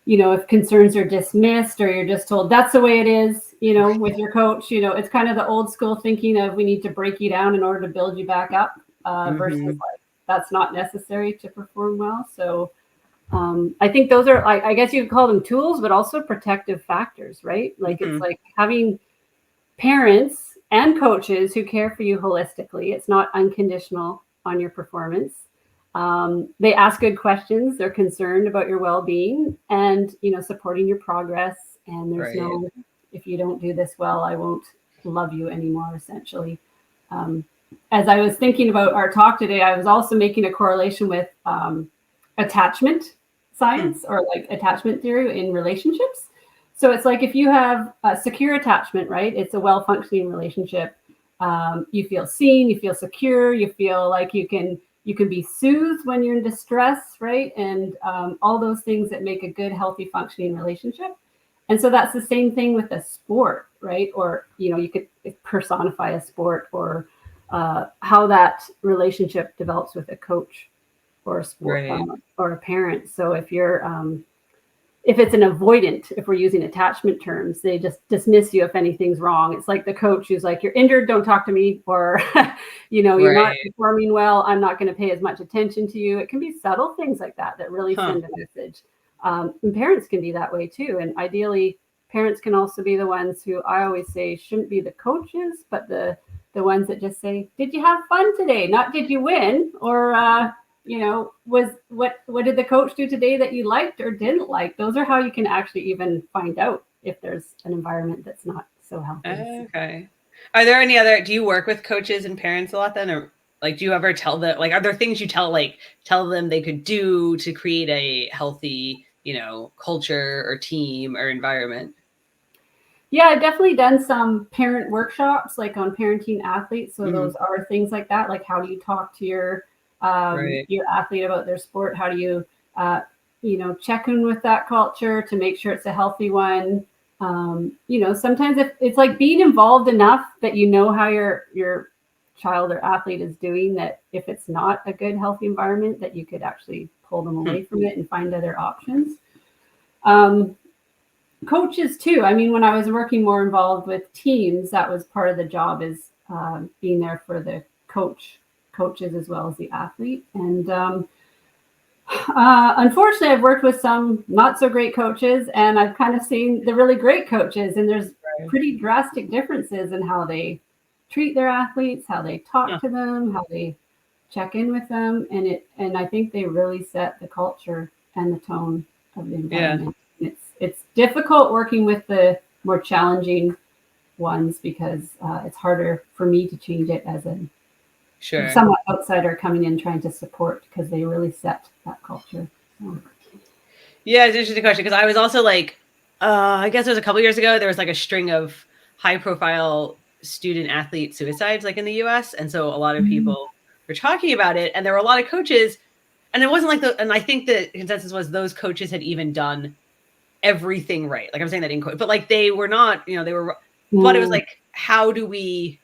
if concerns are dismissed or you're just told that's the way it is, with your coach, it's kind of the old school thinking of we need to break you down in order to build you back up, versus like that's not necessary to perform well. So I think those are, I guess you could call them tools, but also protective factors, right? Like it's like having parents and coaches who care for you holistically. It's not unconditional on your performance. They ask good questions. They're concerned about your well-being and, supporting your progress. And there's no, if you don't do this well, I won't love you anymore, essentially. As I was thinking about our talk today, I was also making a correlation with attachment science or like attachment theory in relationships. So it's like if you have a secure attachment, right? It's a well-functioning relationship. You feel seen, you feel secure, you feel like you can be soothed when you're in distress, right? And all those things that make a good, healthy, functioning relationship. And so that's the same thing with a sport, right? Or, you could personify a sport or how that relationship develops with a coach. or a sport Right. or a parent. So if it's an avoidant, if we're using attachment terms, they just dismiss you if anything's wrong. It's like the coach who's like, you're injured, don't talk to me, or, you're not performing well, I'm not going to pay as much attention to you. It can be subtle things like that that really send a message. And parents can be that way too. And ideally, parents can also be the ones who I always say shouldn't be the coaches, but the ones that just say, did you have fun today? Not did you win? Or, what did the coach do today that you liked or didn't like? Those are how you can actually even find out if there's an environment that's not so healthy. Okay. Are there any other, do you work with coaches and parents a lot then? Or like, do you ever tell them, like, are there things you tell them they could do to create a healthy, culture or team or environment? Yeah, I've definitely done some parent workshops, like on parenting athletes. So those are things like that. Like, how do you talk to your athlete about their sport? How do you, check in with that culture to make sure it's a healthy one? Sometimes if it's like being involved enough that how your child or athlete is doing, that if it's not a good, healthy environment, that you could actually pull them away from it and find other options. Coaches too. I mean, when I was working more involved with teams, that was part of the job, is being there for the coaches as well as the athlete. And unfortunately, I've worked with some not so great coaches, and I've kind of seen the really great coaches, and there's pretty drastic differences in how they treat their athletes, how they talk to them, how they check in with them, and I think they really set the culture and the tone of the environment. It's difficult working with the more challenging ones because it's harder for me to change it as a somewhat outsider coming in trying to support, because they really set that culture. So. Yeah, it's an interesting question, because I was also like, I guess it was a couple years ago, there was like a string of high-profile student athlete suicides like in the US, and so a lot of people were talking about it, and there were a lot of coaches, and it wasn't like and I think the consensus was those coaches had even done everything right. Like, I'm saying that in quote, but like they were not, they were, but it was like, how do we,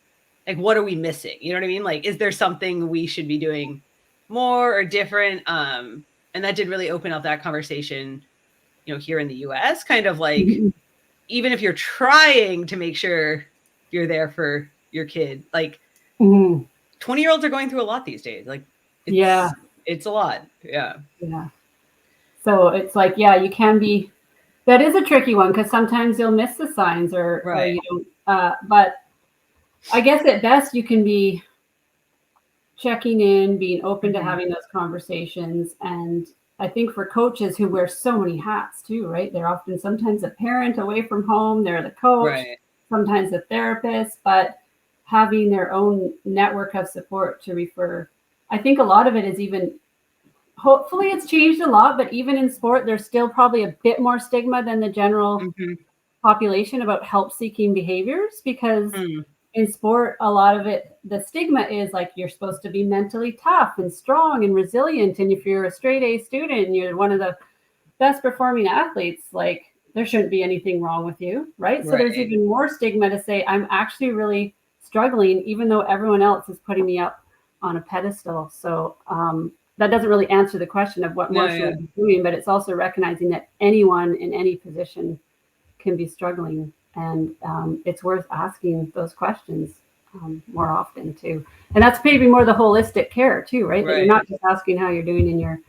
like, what are we missing? You know what I mean? Like, is there something we should be doing more or different? And that did really open up that conversation, here in the US, kind of like, even if you're trying to make sure you're there for your kid, like 20-year-olds are going through a lot these days. Like, it's a lot. Yeah. So it's like, you can be, that is a tricky one, because sometimes you'll miss the signs or you don't, but I guess at best you can be checking in, being open to having those conversations. And I think for coaches who wear so many hats too, right? They're often sometimes a parent away from home, they're the coach, sometimes a therapist, but having their own network of support to refer. I think a lot of it is even, hopefully it's changed a lot, but even in sport, there's still probably a bit more stigma than the general population about help-seeking behaviors, because in sport, a lot of it, the stigma is like, you're supposed to be mentally tough and strong and resilient. And if you're a straight A student and you're one of the best performing athletes, like, there shouldn't be anything wrong with you, right? So there's even more stigma to say, I'm actually really struggling, even though everyone else is putting me up on a pedestal. So that doesn't really answer the question of what more should we be doing, but it's also recognizing that anyone in any position can be struggling, and it's worth asking those questions more often too. And that's maybe more the holistic care too, right? That you're not just asking how you're doing in your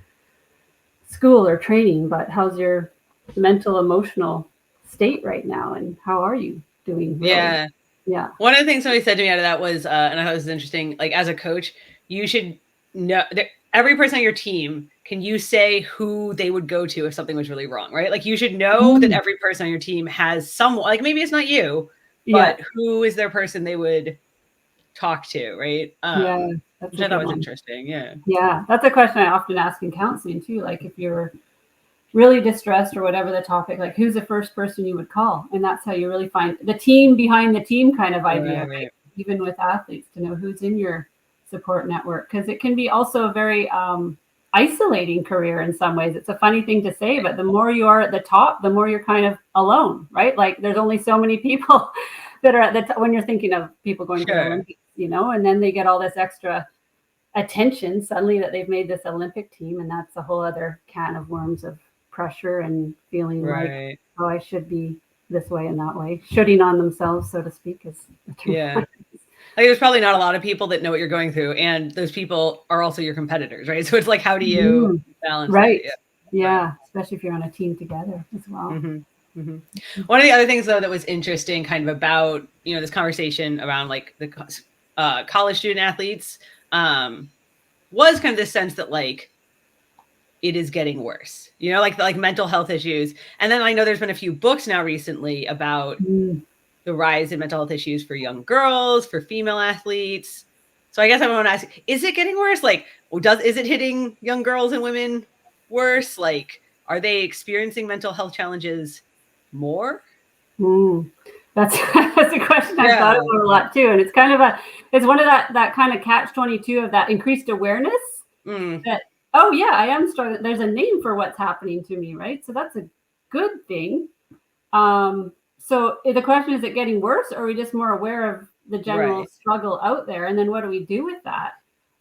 school or training, but how's your mental, emotional state right now, and how are you doing? Really? Yeah. One of the things somebody said to me out of that was, and I thought this was interesting, like, as a coach, you should know that every person on your team, can you say who they would go to if something was really wrong, right? Like, you should know that every person on your team has someone, like, maybe it's not you, but who is their person they would talk to, right? Which I thought was interesting. Yeah, that's a question I often ask in counseling too. Like, if you're really distressed or whatever the topic, like, who's the first person you would call? And that's how you really find the team behind the team kind of idea, right? Even with athletes, to know who's in your support network, because it can be also a very isolating career in some ways. It's a funny thing to say, but the more you are at the top, the more you're kind of alone, right? Like, there's only so many people that are at the when you're thinking of people going to the Olympics, and then they get all this extra attention suddenly that they've made this Olympic team, and that's a whole other can of worms of pressure and feeling like, oh, I should be this way and that way, shooting on themselves, so to speak. Like there's probably not a lot of people that know what you're going through, and those people are also your competitors, right? So it's like, how do you balance right that? Yeah, especially if you're on a team together as well. One of the other things, though, that was interesting kind of about, you know, this conversation around like the college student athletes was kind of this sense that like it is getting worse, you know, like mental health issues. And then I know there's been a few books now recently about the rise in mental health issues for young girls, for female athletes. So I guess I want to ask, is it getting worse? Like, is it hitting young girls and women worse? Like, are they experiencing mental health challenges more? That's a question I've thought about a lot too. And it's kind of it's one of that kind of catch-22 of that increased awareness that, oh yeah, I am struggling. There's a name for what's happening to me, right? So that's a good thing. So the question is it getting worse, or are we just more aware of the general struggle out there? And then what do we do with that?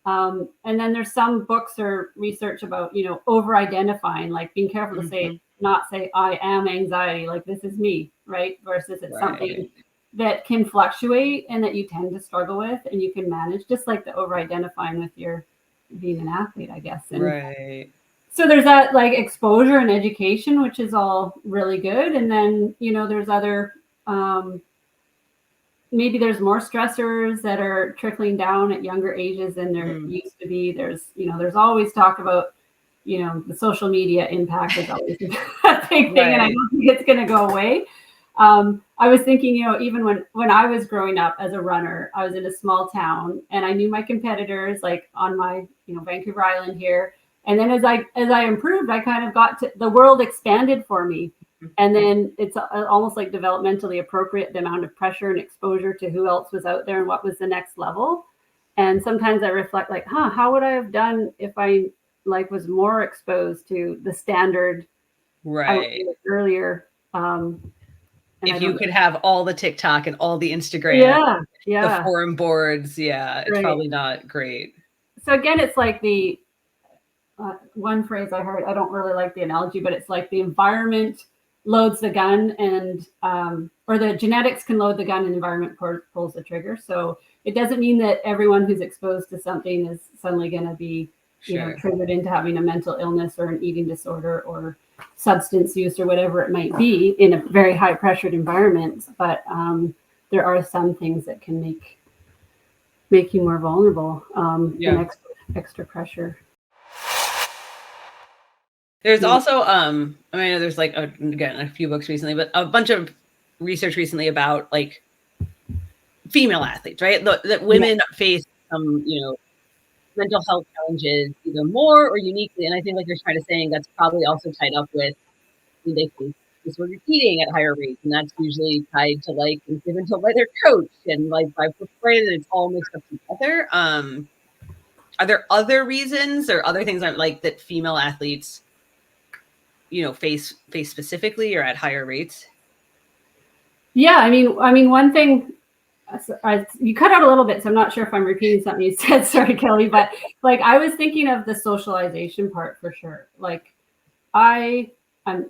And then there's some books or research about, you know, over-identifying, like being careful to not say I am anxiety, like this is me, right? Versus it's something that can fluctuate and that you tend to struggle with and you can manage, just like the over-identifying with your being an athlete, I guess. And so there's that like exposure and education, which is all really good. And then, you know, there's other, maybe there's more stressors that are trickling down at younger ages than there used to be. There's, you know, there's always talk about, you know, the social media impact is always a big thing. And I don't think it's going to go away. I was thinking, you know, even when I was growing up as a runner, I was in a small town and I knew my competitors like on my, you know, Vancouver Island here. And then as I improved, I kind of got to, the world expanded for me. And then it's almost like developmentally appropriate, the amount of pressure and exposure to who else was out there and what was the next level. And sometimes I reflect like, how would I have done if I like was more exposed to the standard earlier? If you could have all the TikTok and all the Instagram, the forum boards, it's probably not great. So again, it's like the one phrase I heard, I don't really like the analogy, but it's like the environment loads the gun and or the genetics can load the gun and the environment pulls the trigger. So it doesn't mean that everyone who's exposed to something is suddenly going to be you know, triggered into having a mental illness or an eating disorder or substance use or whatever it might be in a very high pressured environment. But there are some things that can make you more vulnerable in extra pressure. There's also, I mean, I know there's like, again, a few books recently, but a bunch of research recently about like female athletes, right? That women face some, you know, mental health challenges either more or uniquely. And I think like you're kind of saying, that's probably also tied up with they face disordered eating at higher rates. And that's usually tied to like given to by their coach and like by performance, and it's all mixed up together. Are there other reasons or other things like that female athletes, you know, face specifically or at higher rates? Yeah, I mean, one thing you cut out a little bit, so I'm not sure if I'm repeating something you said. Sorry, Kelly, but like I was thinking of the socialization part for sure. Like I'm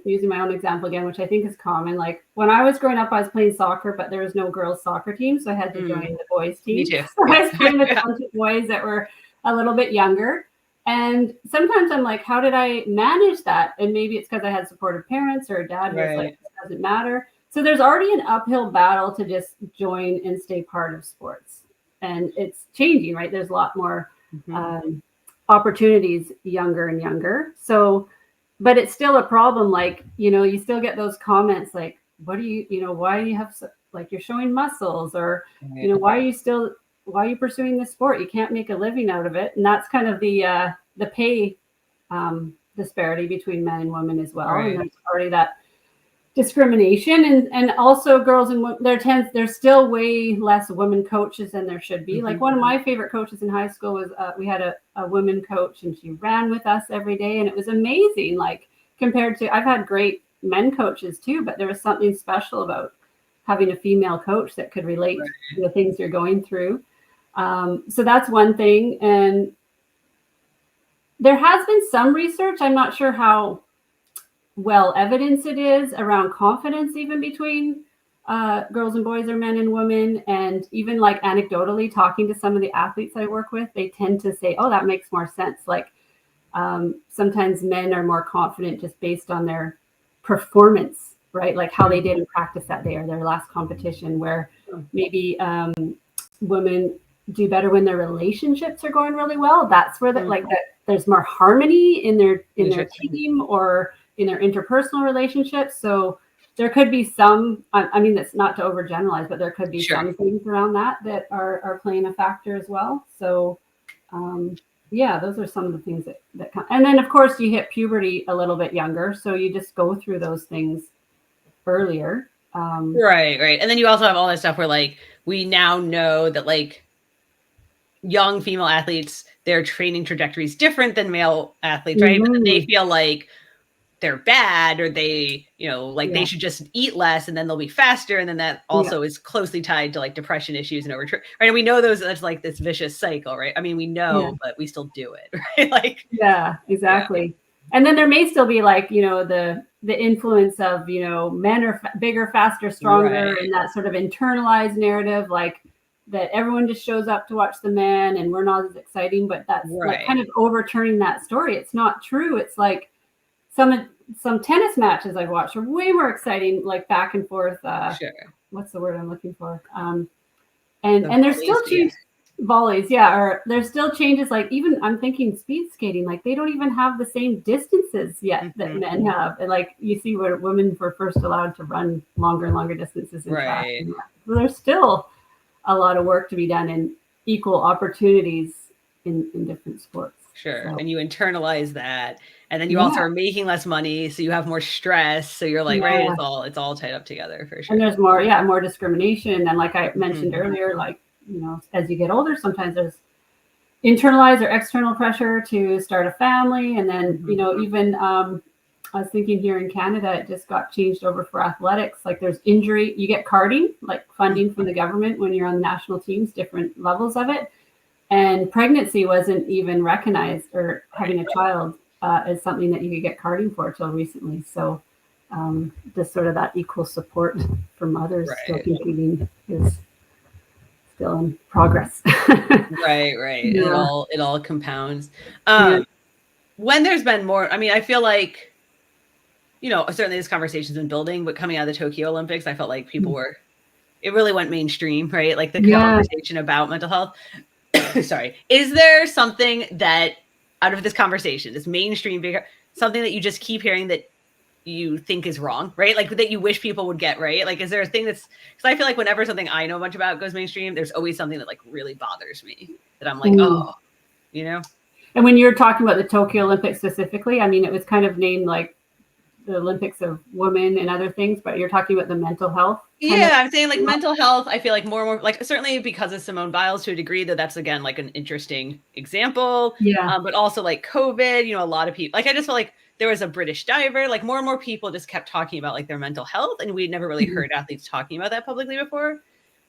using my own example again, which I think is common. Like when I was growing up, I was playing soccer, but there was no girls soccer team, so I had to join the boys team. Me too. So I was playing with a bunch of boys that were a little bit younger. And sometimes I'm like, how did I manage that? And maybe it's because I had supportive parents or a dad who's like, it doesn't matter. So there's already an uphill battle to just join and stay part of sports. And it's changing, right? There's a lot more opportunities younger and younger. So, but it's still a problem. Like, you know, you still get those comments like, what do you know, why do you have, like you're showing muscles or, you know, why are you pursuing this sport? You can't make a living out of it. And that's kind of the pay disparity between men and women as well. And there's already that discrimination and also girls and there's still way less women coaches than there should be. Like one of my favorite coaches in high school was we had a women coach and she ran with us every day and it was amazing. Like compared to, I've had great men coaches too, but there was something special about having a female coach that could relate to the things you're going through. So that's one thing. And there has been some research. I'm not sure how well evidence it is around confidence, even between girls and boys or men and women. And even like anecdotally talking to some of the athletes I work with, they tend to say, oh, that makes more sense. Like sometimes men are more confident just based on their performance, right? Like how they did in practice that day or their last competition, where maybe women do better when their relationships are going really well. That's where there's more harmony in their team or in their interpersonal relationships. So there could be some, I mean, that's not to overgeneralize, but there could be some things around that are playing a factor as well. So yeah, those are some of the things that come. And then of course you hit puberty a little bit younger. So you just go through those things earlier. Right. And then you also have all that stuff where like, we now know that like young female athletes, their training trajectory is different than male athletes, right? But they feel like they're bad or they, they should just eat less and then they'll be faster. And then that also is closely tied to like depression issues and overtraining, right? And we know that's like this vicious cycle, right? I mean, we know, but we still do it, right? Like, yeah, exactly. Yeah. And then there may still be like, the influence of, men are bigger, faster, stronger, and that sort of internalized narrative, like that everyone just shows up to watch the men and we're not as exciting, but that's like kind of overturning that story. It's not true. It's like some tennis matches I've watched are way more exciting, like back and forth. What's the word I'm looking for? And there's still volleys, or there's still changes. Like even I'm thinking speed skating, like they don't even have the same distances yet that men have. And like you see where women were first allowed to run longer and longer distances in track. So there's still a lot of work to be done in equal opportunities in different sports. So. And you internalize that. And then you also are making less money, so you have more stress. So you're like, right, it's all tied up together for sure. And there's more discrimination. And like I mentioned earlier, like, as you get older, sometimes there's internalized or external pressure to start a family. And then, even I was thinking here in Canada, it just got changed over for athletics. Like there's injury, you get carding, like funding from the government when you're on the national teams, different levels of it. And pregnancy wasn't even recognized, or having a child is something that you could get carding for till recently. So just sort of that equal support for mothers still competing is still in progress. Right. Yeah. It all compounds. When there's been more, I mean, I feel like, certainly this conversation's been building, but coming out of the Tokyo Olympics, I felt like people it really went mainstream, right? Like the conversation about mental health. Sorry. Is there something that out of this conversation, this mainstream, something that you just keep hearing that you think is wrong, right? Like that you wish people would get right? Like, is there a thing because I feel like whenever something I know much about goes mainstream, there's always something that like really bothers me that I'm like, And when you're talking about the Tokyo Olympics specifically, I mean, it was kind of named like the Olympics of women and other things, but you're talking about the mental health. I'm saying like mental health. I feel like more and more like certainly because of Simone Biles to a degree that's again like an interesting example. But also like COVID, a lot of people like I just felt like there was a British diver, like more and more people just kept talking about like their mental health, and we'd never really heard athletes talking about that publicly before.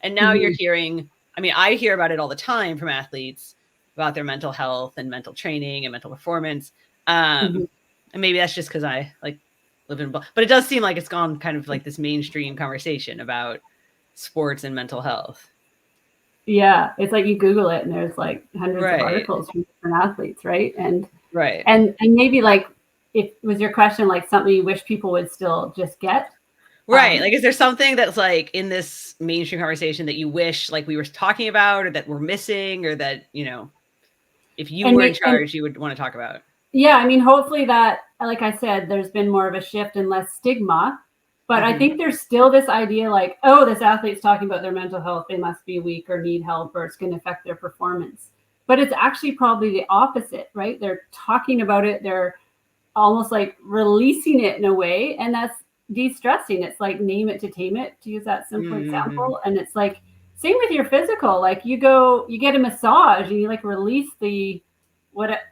And now you're hearing. I mean, I hear about it all the time from athletes about their mental health and mental training and mental performance. And maybe that's just because I like. But it does seem like it's gone kind of like this mainstream conversation about sports and mental health. Yeah, it's like you Google it and there's like hundreds of articles from different athletes, right? And maybe like if was your question like something you wish people would still just get? Right. Like is there something that's like in this mainstream conversation that you wish like we were talking about or that we're missing or that, if you were in charge, you would want to talk about? Yeah, I mean, hopefully that, like I said, there's been more of a shift and less stigma. But I think there's still this idea like, oh, this athlete's talking about their mental health. They must be weak or need help or it's going to affect their performance. But it's actually probably the opposite, right? They're talking about it. They're almost like releasing it in a way. And that's de-stressing. It's like name it to tame it, to use that simple example. And it's like, same with your physical. Like you get a massage and you like release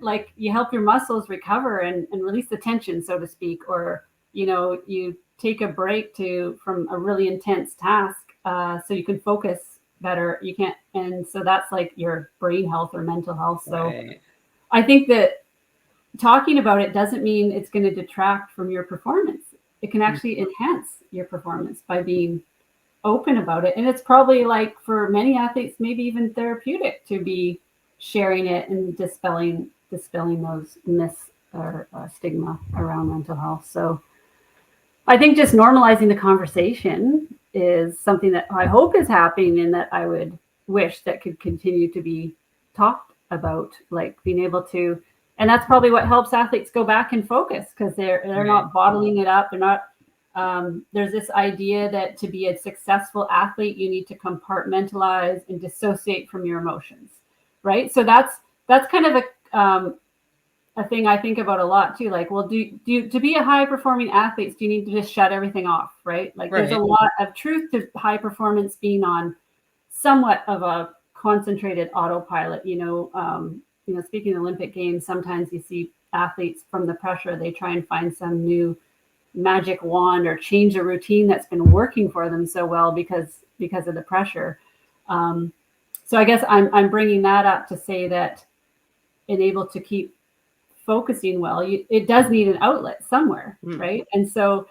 like you help your muscles recover and release the tension, so to speak, or, you take a break from a really intense task so you can focus better. And so that's like your brain health or mental health. So I think that talking about it doesn't mean it's going to detract from your performance. It can actually enhance your performance by being open about it. And it's probably, like, for many athletes, maybe even therapeutic to be sharing it and dispelling those myths or stigma around mental health. So I think just normalizing the conversation is something that I hope is happening, and that I would wish that could continue to be talked about, like being able to, and that's probably what helps athletes go back and focus, because they're not bottling it up. They're not, there's this idea that to be a successful athlete, you need to compartmentalize and dissociate from your emotions, right? So that's kind of a thing I think about a lot too. Like, well, do to be a high performing athlete, do you need to just shut everything off, right? Like, there's a lot of truth to high performance being on somewhat of a concentrated autopilot. Speaking of Olympic Games, sometimes you see athletes, from the pressure, they try and find some new magic wand or change a routine that's been working for them so well because of the pressure. So I guess I'm bringing that up to say that, and able to keep focusing well, it does need an outlet somewhere, right? And so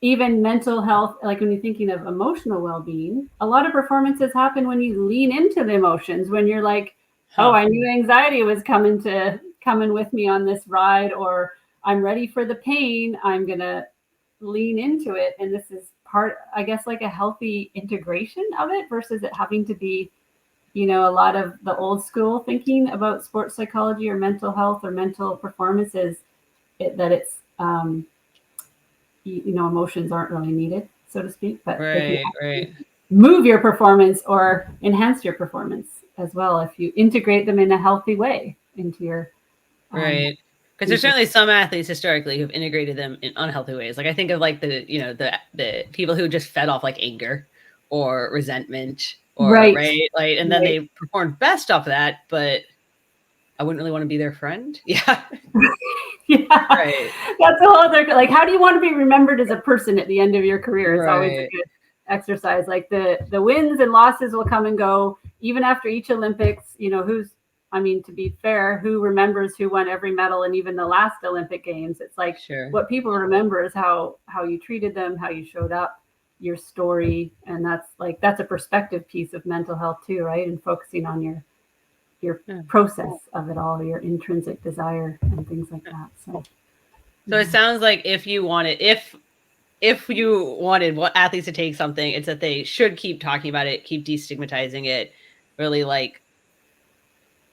even mental health, like when you're thinking of emotional well-being, a lot of performances happen when you lean into the emotions, when you're like, oh, I knew anxiety was coming with me on this ride, or I'm ready for the pain, I'm gonna lean into it. And this is part, I guess, like a healthy integration of it, versus it having to be, a lot of the old school thinking about sports psychology or mental health or mental performance is that it's, emotions aren't really needed, so to speak, but they can move your performance or enhance your performance as well if you integrate them in a healthy way into your because there's certainly some athletes historically who've integrated them in unhealthy ways. Like, I think of like the people who just fed off like anger or resentment, or and then they performed best off of that, but I wouldn't really want to be their friend. Yeah. That's a whole other, like, how do you want to be remembered as a person at the end of your career? It's always a good exercise. Like, the wins and losses will come and go, even after each Olympics. To be fair, who remembers who won every medal and even the last Olympic Games? It's like, what people remember is how you treated them, how you showed up, your story. And that's a perspective piece of mental health too, right? And focusing on your process of it all, your intrinsic desire and things like that. So it sounds like if you wanted what athletes to take something, it's that they should keep talking about it, keep destigmatizing it. Really, like,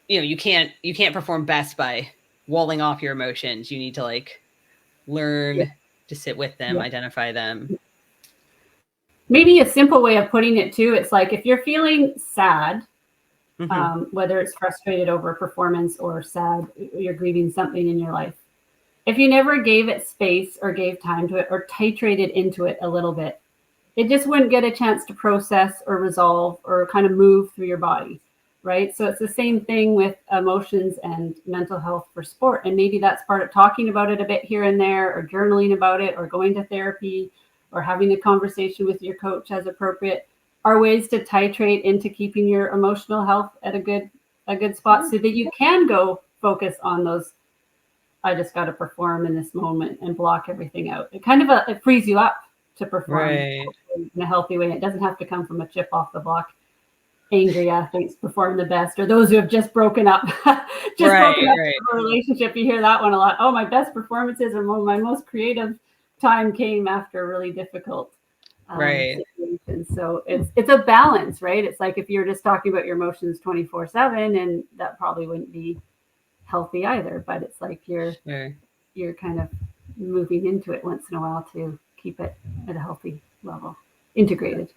you can't perform best by walling off your emotions. You need to, like, learn to sit with them, identify them. Maybe a simple way of putting it too, it's like, if you're feeling sad, whether it's frustrated over performance or sad, you're grieving something in your life, if you never gave it space or gave time to it or titrated into it a little bit, it just wouldn't get a chance to process or resolve or kind of move through your body, right? So it's the same thing with emotions and mental health for sport. And maybe that's part of talking about it a bit here and there, or journaling about it, or going to therapy, or having a conversation with your coach as appropriate, are ways to titrate into keeping your emotional health at a good spot, so that you can go focus on those, I just got to perform in this moment, and block everything out. It kind of it frees you up to perform in a healthy way. It doesn't have to come from a chip off the block. Angry athletes perform the best, or those who have just broken up, from a relationship. You hear that one a lot. Oh, my best performances, or my most creative time came after a really difficult situation. So it's a balance, right? It's like, if you're just talking about your emotions 24/7, and that probably wouldn't be healthy either. But it's like you're kind of moving into it once in a while to keep it at a healthy level, integrated.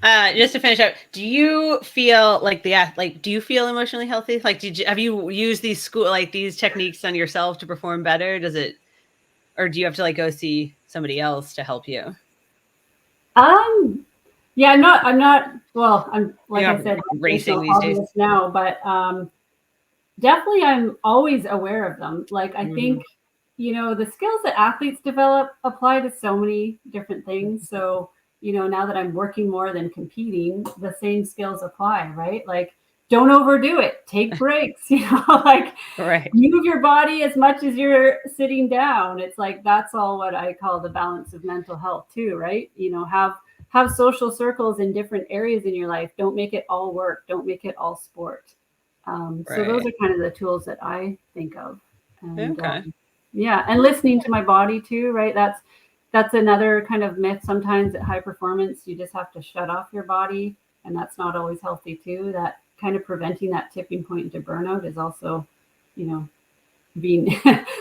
Just to finish up, do you feel like do you feel emotionally healthy? Like, have you used these techniques on yourself to perform better? Or do you have to, like, go see somebody else to help you? Yeah, I'm not, well, I'm, like I said, racing these days now, but definitely I'm always aware of them. Like, I think, the skills that athletes develop apply to so many different things. So, now that I'm working more than competing, the same skills apply, right? Like, don't overdo it. Take breaks, like Right. move your body as much as you're sitting down. It's like, that's all what I call the balance of mental health too, right? Have social circles in different areas in your life. Don't make it all work. Don't make it all sport. So those are kind of the tools that I think of. And Okay. yeah, and listening to my body too, right? That's another kind of myth sometimes at high performance. You just have to shut off your body, and that's not always healthy too. That kind of preventing that tipping point into burnout is also, being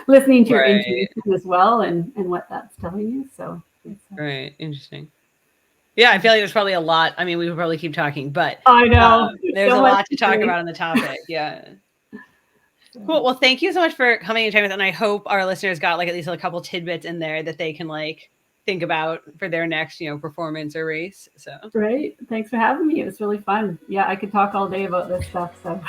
listening to your Right. intuition as well, and what that's telling you. So it's, Right. Interesting. Yeah, I feel like there's probably a lot. I mean, we would probably keep talking, but I know there's so a much lot to talk say. about on the topic. Yeah. Cool. Well, thank you so much for coming and chatting with us. And I hope our listeners got like at least a couple tidbits in there that they can like think about for their next, performance or race. So Great. Thanks for having me. It was really fun. Yeah, I could talk all day about this stuff. So